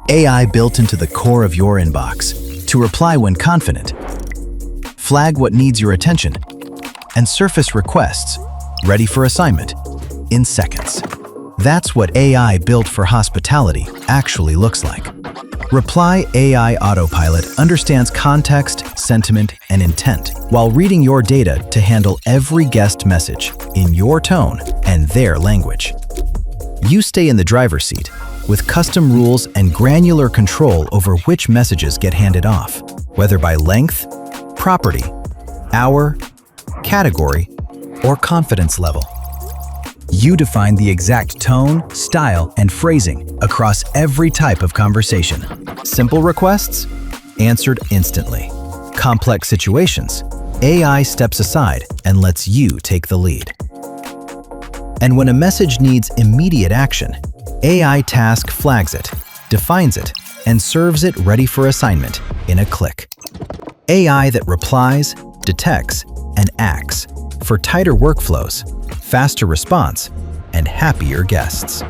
AI built into the core of your inbox to reply when confident, flag what needs your attention, and surface requests ready for assignment in seconds. That's what AI built for hospitality actually looks like. ReplyAI Autopilot understands context, sentiment, and intent while reading your data to handle every guest message in your tone and their language. You stay in the driver's seat with custom rules and granular control over which messages get handed off, whether by length, property, hour, category, or confidence level. You define the exact tone, style, and phrasing across every type of conversation. Simple requests? Answered instantly. Complex situations? AI steps aside and lets you take the lead. And when a message needs immediate action, AI Task flags it, defines it, and serves it ready for assignment in a click. AI that replies, detects, and acts for tighter workflows, faster response, and happier guests.